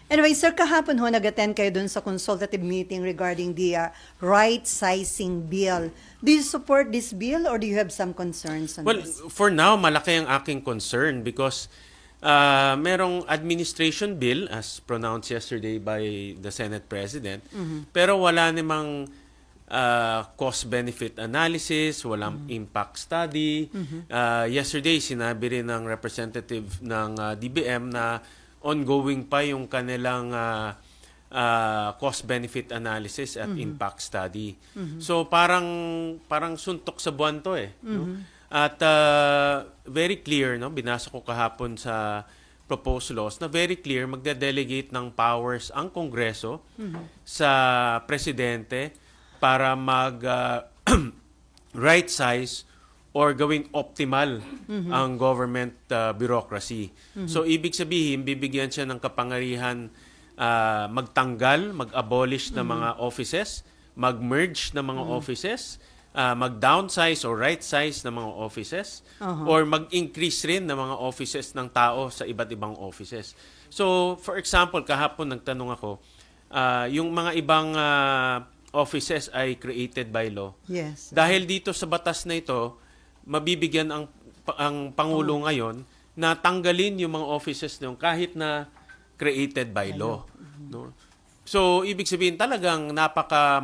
Anyway, sir, kahapon ho, nag-attend kayo dun sa consultative meeting regarding the right-sizing bill. Do you support this bill or do you have some concerns on this? For now, malaki ang aking concern because merong administration bill as pronounced yesterday by the Senate President, pero wala namang cost-benefit analysis, walang impact study. Yesterday, sinabi rin ng representative ng DBM na ongoing pa yung kanilang cost-benefit analysis at impact study. So parang suntok sa buwan to eh. No? At very clear, no? Binasa ko kahapon sa proposed laws na very clear, magde-delegate ng powers ang Kongreso sa Presidente para mag right size or gawing optimal ang government bureaucracy. So, ibig sabihin, bibigyan siya ng kapangyarihan magtanggal, mag-abolish ng mga offices, mag-merge ng mga offices, mag-downsize or right-size ng mga offices, or mag-increase rin ng mga offices ng tao sa iba't ibang offices. So, for example, kahapon nagtanong ako, yung mga ibang offices ay created by law. Yes. Dahil dito sa batas na ito, mabibigyan ang Pangulo ngayon na tanggalin yung mga offices nyo kahit na created by law. No? So, ibig sabihin talagang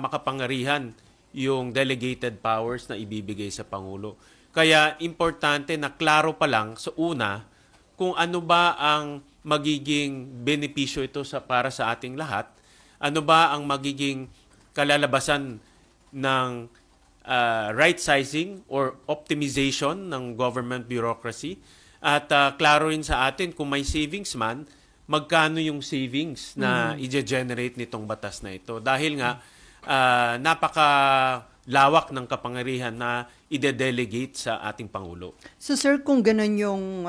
makapangyarihan yung delegated powers na ibibigay sa Pangulo. Kaya importante na klaro pa lang sa una kung ano ba ang magiging benepisyo ito para sa ating lahat, ano ba ang magiging kalalabasan ng right-sizing or optimization ng government bureaucracy. At klaro rin sa atin kung may savings man, magkano yung savings na i-generate nitong batas na ito. Dahil nga, napakalawak ng kapangyarihan na ide-delegate sa ating Pangulo. So sir, kung ganun yung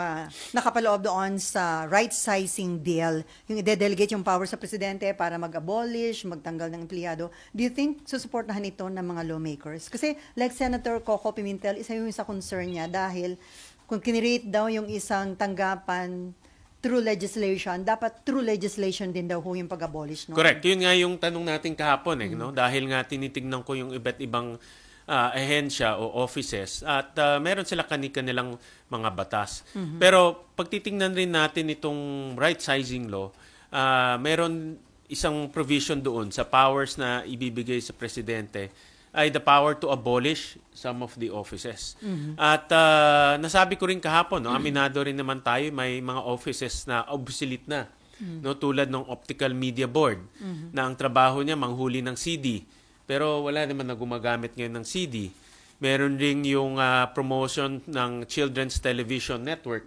nakapaloob doon sa right-sizing bill, yung ide-delegate yung power sa Presidente para mag-abolish, magtanggal ng empleyado, do you think susuportahan ito ng mga lawmakers? Kasi like Senator Coco Pimentel, isa yung sa concern niya dahil kung kinirate daw yung isang tanggapan through legislation, dapat through legislation din daw yung pag-abolish. No? Correct. Yun nga yung tanong natin kahapon. No? Dahil nga tinitignan ko yung iba't ibang ahensya o offices at meron sila kanilang mga batas. Pero pag titingnan rin natin itong right-sizing law, meron isang provision doon sa powers na ibibigay sa Presidente ay the power to abolish some of the offices. At nasabi ko rin kahapon, no, aminado rin naman tayo, may mga offices na obsolete na. No, tulad ng Optical Media Board na ang trabaho niya manghuli ng CD. Pero wala naman na gumagamit ngayon ng CD. Meron rin yung promotion ng Children's Television Network.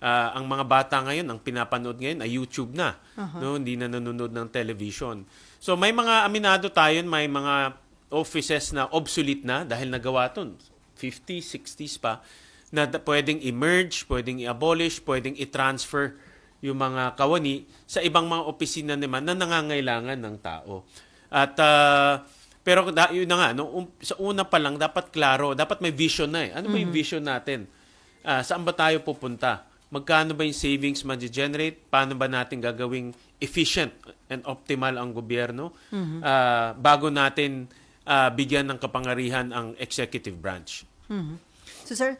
Ang mga bata ngayon, ang pinapanood ngayon ay YouTube na. No? Hindi na nanonood ng television. So may mga aminado tayo, may mga offices na obsolete na dahil nagawa ito 50s, 60s pa na pwedeng i-merge, pwedeng i-abolish, pwedeng i-transfer yung mga kawani sa ibang mga opisina naman na nangangailangan ng tao. At pero yun na nga, no, sa una pa lang, dapat klaro, dapat may vision na eh. Ano ba yung vision natin? Saan ba tayo pupunta? Magkano ba yung savings ma-generate? Paano ba natin gagawing efficient and optimal ang gobyerno? Bago natin bigyan ng kapangyarihan ang executive branch. So sir,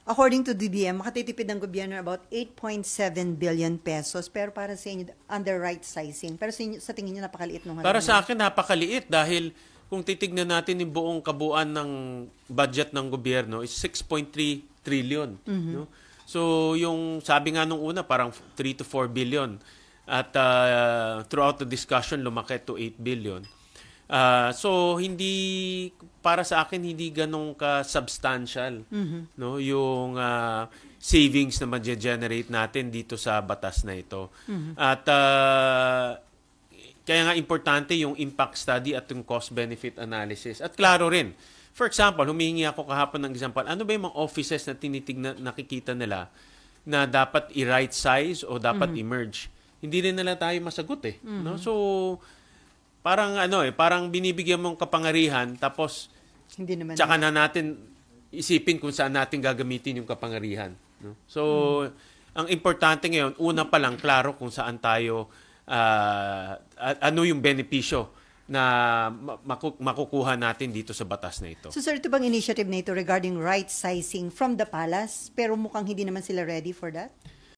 according to DBM, makatitipid ng gobyerno about 8.7 billion pesos pero para sa inyo, under right sizing. Pero sa tingin niyo napakaliit nung Para sa akin, napakaliit dahil kung titignan natin yung buong kabuuan ng budget ng gobyerno is 6.3 trillion. No? So yung sabi nga nung una, parang 3 to 4 billion. At throughout the discussion, lumaki to 8 billion. So hindi para sa akin hindi ganong ka-substantial no yung savings na ma-generate natin dito sa batas na ito. At kaya nga importante yung impact study at yung cost benefit analysis. At klaro rin. For example, humingi ako kahapon ng example. Ano ba yung mga offices na tinitignan nakikita nila na dapat i-right size o dapat i-merge? Hindi rin nila tayo masagot eh, no? So parang parang binibigyan mong kapangyarihan tapos hindi naman tsaka na natin isipin kung saan natin gagamitin yung kapangyarihan, no? So ang importante ngayon, una pa lang, klaro kung saan tayo, ano yung benepisyo na makukuha natin dito sa batas na ito. So sir, ito bang initiative na ito regarding right sizing from the palace, pero mukhang hindi naman sila ready for that?